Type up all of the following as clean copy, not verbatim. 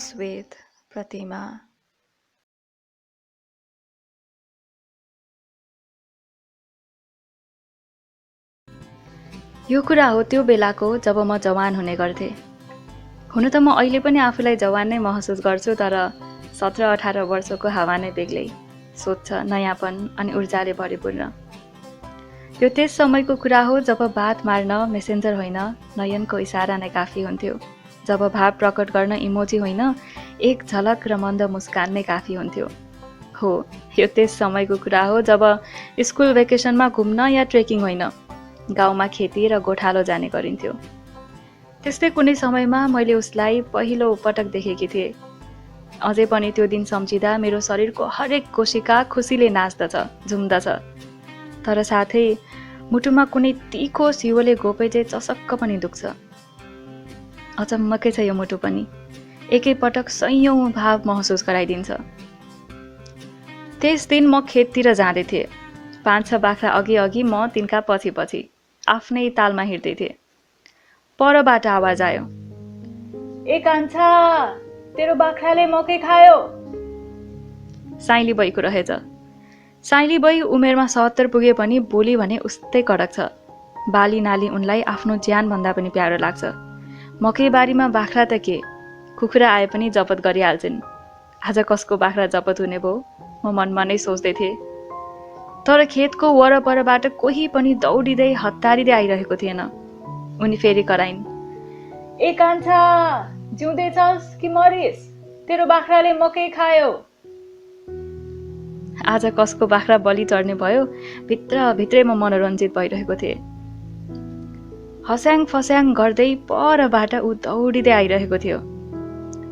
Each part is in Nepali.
Loves with Pratima. यो कुरा हो त्यो बेलाको जब म जवान हुने गर्थेँ। हुन त म अहिले पनि आफूलाई जवान नै महसुस गर्छु, तर 17-18 वर्षको हावा नै बेग्लै, सोच नयाँपन अनि ऊर्जाले भरिपूर्ण। यो त्यस समयको कुरा हो जब बात मार्न मेसेन्जर होइन, नयनको इसारा नै काफी हुन्थ्यो। जब भाव प्रकट गर्न इमोजी होइन, एक झलक र मन्द मुस्कान नै काफी हुन्थ्यो। हो, यो त्यस समयको कुरा हो जब स्कुल भेकेसनमा घुम्न या ट्रेकिङ होइन, गाउँमा खेती र गोठालो जाने गरिन्थ्यो। त्यस्तै कुनै समयमा मैले उसलाई पहिलो पटक देखेकी थिएँ। अझै पनि त्यो दिन सम्झिँदा मेरो शरीरको हरेक कोशिका खुसीले नाच्दछ, झुम्दछ। तर साथै मुटुमा कुनै तीखो सियोले गोपे चाहिँ चसक्क पनि दुख्छ। अचम्मकै छ यो मुटु पनि, एकै पटक सयौं भाव महसुस गराइदिन्छ। त्यस दिन म खेततिर जाँदै थिएँ। 5-6 बाख्रा अघि अघि, म तिनका पछि पछि, आफ्नै तालमा हिँड्दै थिएँ। परबाट आवाज आयो, ए कान्छा, तेरो बाख्राले मकै खायो। साइली बैको रहेछ। साइली बै उमेरमा 70 पुगे पनि बोली भने उस्तै कडक छ। बाली नाली उनलाई आफ्नो ज्यानभन्दा पनि प्यारो लाग्छ। मकै बारीमा बाख्रा त के, कुखुरा आए पनि जपत गरिहाल्छन्। आज कसको बाख्रा जपत हुने भयो, म मनमा नै सोच्दै थिएँ। तर खेतको वरपरबाट कोही पनि दौडिँदै हतारिँदै आइरहेको थिएन। उनी फेरि कराइन्, ए कान्छा, जिउँदैछस् कि मरिस? तेरो बाख्राले मकै खायो। आज कसको बाख्रा बलि चढ्ने भयो, भित्रभित्रै म मनोरञ्जित भइरहेको थिएँ। हस्याङ फस्याङ गर्दै परबाट ऊ दौडिँदै आइरहेको थियो।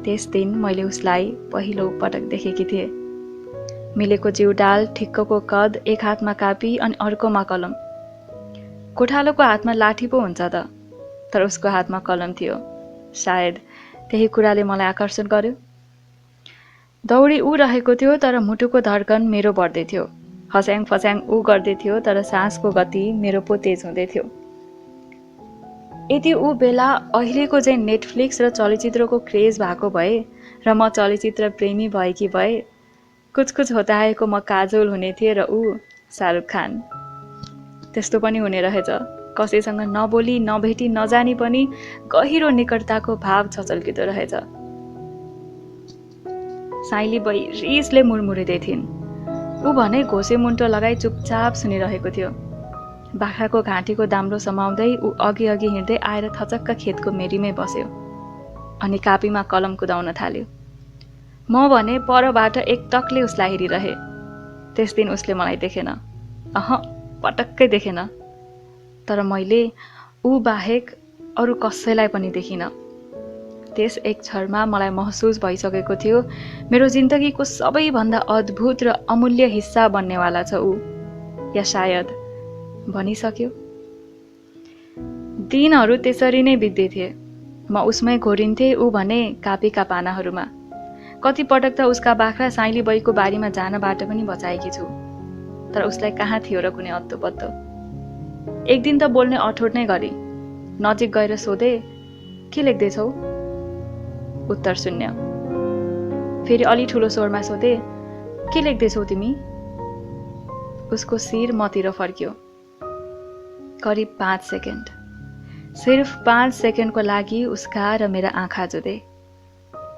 त्यस दिन मैले उसलाई पहिलो पटक देखेकी थिएँ। मिलेको जिउडाल, ठिक्कको कद, एक हातमा कापी अनि अर्कोमा कलम। गोठालोको हातमा लाठी पो हुन्छ त, तर उसको हातमा कलम थियो। सायद त्यही कुराले मलाई आकर्षण गर्यो। दौडी ऊ रहेको थियो, तर मुटुको धड्कन मेरो बढ्दै थियो। हस्याङ फस्याङ ऊ गर्दै थियो, तर सासको गति मेरो पो तेज हुँदै थियो। यदि ऊ बेला अहिलेको चाहिँ नेटफ्लिक्स र चलचित्रको क्रेज भएको भए र म चलचित्र प्रेमी भएकी भए, कुछ कुछ होता है को म काजोल हुने थिएँ र ऊ शाहरुख खान। त्यस्तो पनि हुने रहेछ। कसैसँग नबोली नभेटी नजानी पनि गहिरो निकटताको भाव छचल्किँदो रहेछ। साइली बै रिसले मुरमुरिँदै थिइन्। ऊ भने घोसे मुन्टो लगाई चुपचाप सुनिरहेको थियो। बाख्राको घाँटीको दाम्रो समाउँदै ऊ अघि अघि हिँड्दै आएर थचक्क खेतको मेरीमै बस्यो अनि कापीमा कलम कुदाउन थाल्यो। म भने परबाट एकटकले उसलाई हेरिरहे। त्यस दिन उसले मलाई देखेन। पटक्कै देखेन। तर मैले ऊ बाहेक अरू कसैलाई पनि देखिन। त्यस एक क्षणमा मलाई महसुस भइसकेको थियो, मेरो जिन्दगीको सबैभन्दा अद्भुत र अमूल्य हिस्सा बन्नेवाला छ ऊ, या सायद भनिसक्यो। दिनहरू त्यसरी नै बित्दै थिए। म उसमै घोरिन्थेँ, ऊ भने कापीका पानाहरूमा। कति पटक त उसका बाख्रा साइली बैको बारीमा जानबाट पनि बचाएकी छु, तर उसलाई कहाँ थियो र कुनै अत्तो पत्तो। एक दिन त बोल्ने अठोट नै गरी नजिक गएर सोधे, के लेख्दैछौ? उत्तर शून्य। फेरि अलि ठुलो स्वरमा सोधे, के लेख्दैछौ तिमी? उसको शिर मतिर फर्क्यो। करिब 5 सेकेन्ड, सिर्फ 5 सेकेन्डको लागि उसका र मेरा आँखा जुधे।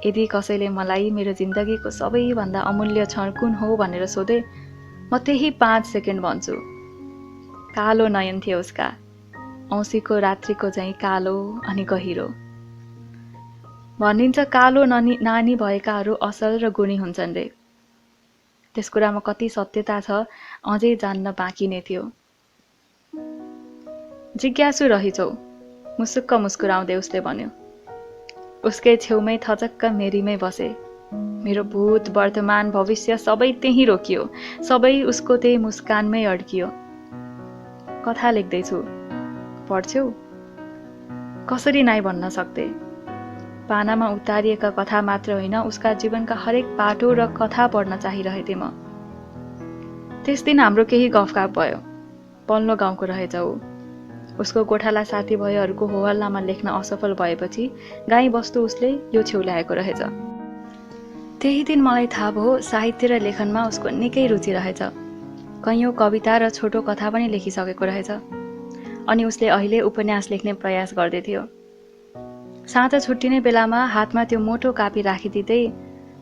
यदि कसैले मलाई मेरो जिन्दगीको सबैभन्दा अमूल्य क्षण कुन हो भनेर सोधे, म त्यही 5 सेकेन्ड भन्छु। कालो नयन थियो उसका, औँसीको रात्रिको झैँ कालो अनि गहिरो। भनिन्छ कालो नानी भएकाहरू असल र गुणी हुन्छन् रे। त्यस कुरामा कति सत्यता छ अझै जान्न बाँकी नै थियो। जिज्ञासु रहिछौ, मुसुक्क मुस्कुराउँदै उसले भन्यो। उसकै छेउमै थचक्क मेरीमै बसे। मेरो भूत वर्तमान भविष्य सबै त्यही रोकियो, सबै उसको त्यही मुस्कानमै अड्कियो। कथा लेख्दैछु, पढ्छौ? कसरी नाइ भन्न सक्थे। पानामा उतारिएका कथा मात्र होइन, उसका जीवनका हरेक पाटो र कथा पढ्न चाहिरहेथे म। त्यस दिन हाम्रो केही गफगाफ भयो। पल्लो गाउँको रहेछ ऊ। उसको गोठाला साथीभाइहरूको होहल्लामा लेख्न असफल भएपछि गाई बस्तु उसले यो छेउ ल्याएको रहेछ। त्यही दिन मलाई थाहा भयो साहित्य र लेखनमा उसको निकै रुचि रहेछ। कैयौँ कविता र छोटो कथा पनि लेखिसकेको रहेछ। अनि उसले अहिले उपन्यास लेख्ने प्रयास गर्दै थियो। साँझ छुट्टिने बेलामा हातमा त्यो मोटो कापी राखिदिँदै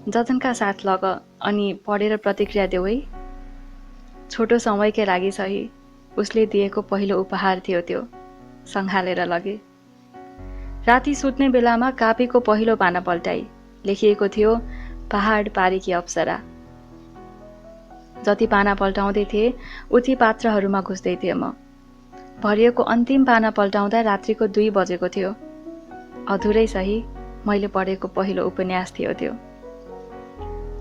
जतनका साथ लग अनि पढेर प्रतिक्रिया देऊ है। छोटो समयकै लागि सही, उसले दिएको पहिलो उपहार थियो त्यो। सँघालेर लगे। राति सुत्ने बेलामा कापीको पहिलो पाना पल्टाई। लेखिएको थियो पहाड पारीकी अप्सरा। जति पाना पल्टाउँदै थिए उति पात्रहरूमा घुस्दै थिएँ म। भरिएको अन्तिम पाना पल्टाउँदा रात्रिको 2 बजेको थियो। अधुरै सही, मैले पढेको पहिलो उपन्यास थियो त्यो।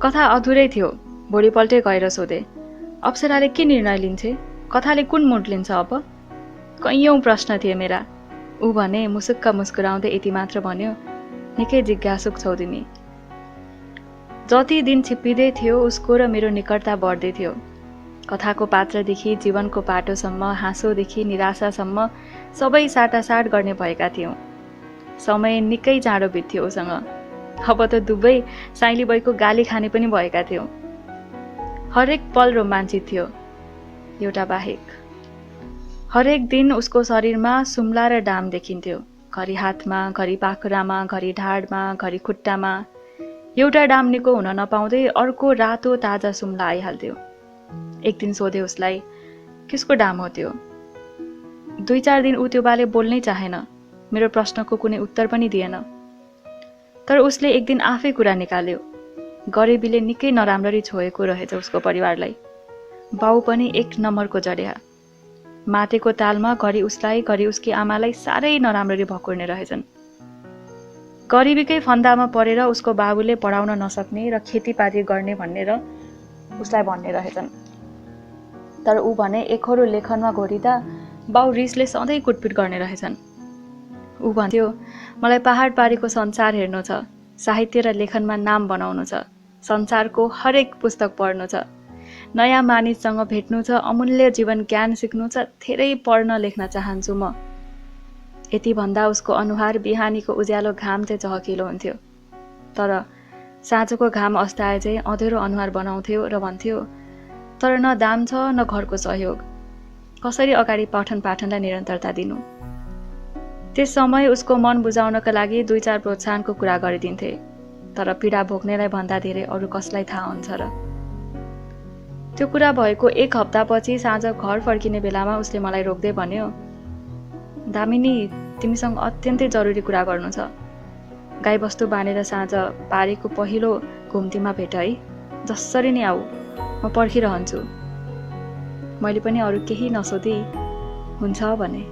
कथा अधुरै थियो। भोलिपल्टै गएर सोधे, अप्सराले के निर्णय लिन्छे? कथाले कुन मुड लिन्छ अब? कैयौँ प्रश्न थिए मेरा। ऊ भने मुसुक्क मुस्कुराउँदै यति मात्र भन्यो, निकै जिज्ञासुक छौ तिमी। जति दिन छिप्पिँदै थियो उसको र मेरो निकटता बढ्दै थियो। कथाको पात्रदेखि जीवनको पाटोसम्म, हाँसोदेखि निराशासम्म सबै साटासाट गर्ने भएका थियौँ। समय निकै चाँडो बित्थ्यो उसँग। अब त दुवै साइली बाईको गाली खाने पनि भएका थियौँ। हरेक पल रोमाञ्चित थियो, एउटा बाहेक। हरेक दिन उसको शरीरमा सुम्ला र डाम देखिन्थ्यो। घरि हातमा, घरि पाखुरामा, घरि ढाडमा, घरि खुट्टामा। एउटा डाम निको हुन नपाउँदै अर्को रातो ताजा सुम्ला आइहाल्थ्यो। एक दिन सोधे उसलाई, किसको डाम हो त्यो? 2-4 दिन ऊ त्यो बाले बोल्नै चाहेन। मेरो प्रश्नको कुनै उत्तर पनि दिएन। तर उसले एक दिन आफै कुरा निकाल्यो। गरिबीले निकै नराम्ररी छोएको रहेछ उसको परिवारलाई। बाउ पनि 1 नम्बरको जड्या। मातेको तालमा घरि उसलाई घरि उसकी आमालाई साह्रै नराम्ररी भकुर्ने रहेछन्। गरिबीकै फन्दामा परेर उसको बाबुले पढाउन नसक्ने र खेतीपाती गर्ने भनेर उसलाई भन्ने रहेछन्। तर ऊ भने एकहोरो लेखनमा घोरिँदा बाउ रिसले सधैँ कुटपिट गर्ने रहेछन्। ऊ भन्थ्यो, मलाई पहाड पारीको संसार हेर्नु छ, साहित्य र लेखनमा नाम बनाउनु छ, संसारको हरेक पुस्तक पढ्नु छ, नयाँ मानिससँग भेट्नु छ, अमूल्य जीवन ज्ञान सिक्नु छ, धेरै पढ्न लेख्न चाहन्छु म। यति भन्दा उसको अनुहार बिहानीको उज्यालो घाम चाहिँ चहकिलो हुन्थ्यो। तर साँझको घाम अस्ताए चाहिँ अँधेरो अनुहार बनाउँथ्यो र भन्थ्यो, तर न दाम छ न घरको सहयोग, कसरी अगाडि पठन पाठनलाई निरन्तरता दिनु। त्यस समय उसको मन बुझाउनका लागि 2-4 प्रोत्साहनको कुरा गरिदिन्थे। तर पीडा भोग्नेलाई भन्दा धेरै अरू कसलाई थाहा हुन्छ र। त्यो कुरा भएको 1 हप्तापछि साँझ घर फर्किने बेलामा उसले मलाई रोक्दै भन्यो, दामिनी, तिमीसँग अत्यन्तै जरुरी कुरा गर्नु छ। गाईबस्तु बाँधेर साँझ पारीको पहिलो घुम्तीमा भेट है, जसरी नै आऊ, म पर्खिरहन्छु। मैले पनि अरू केही नसोधी हुन्छ भने।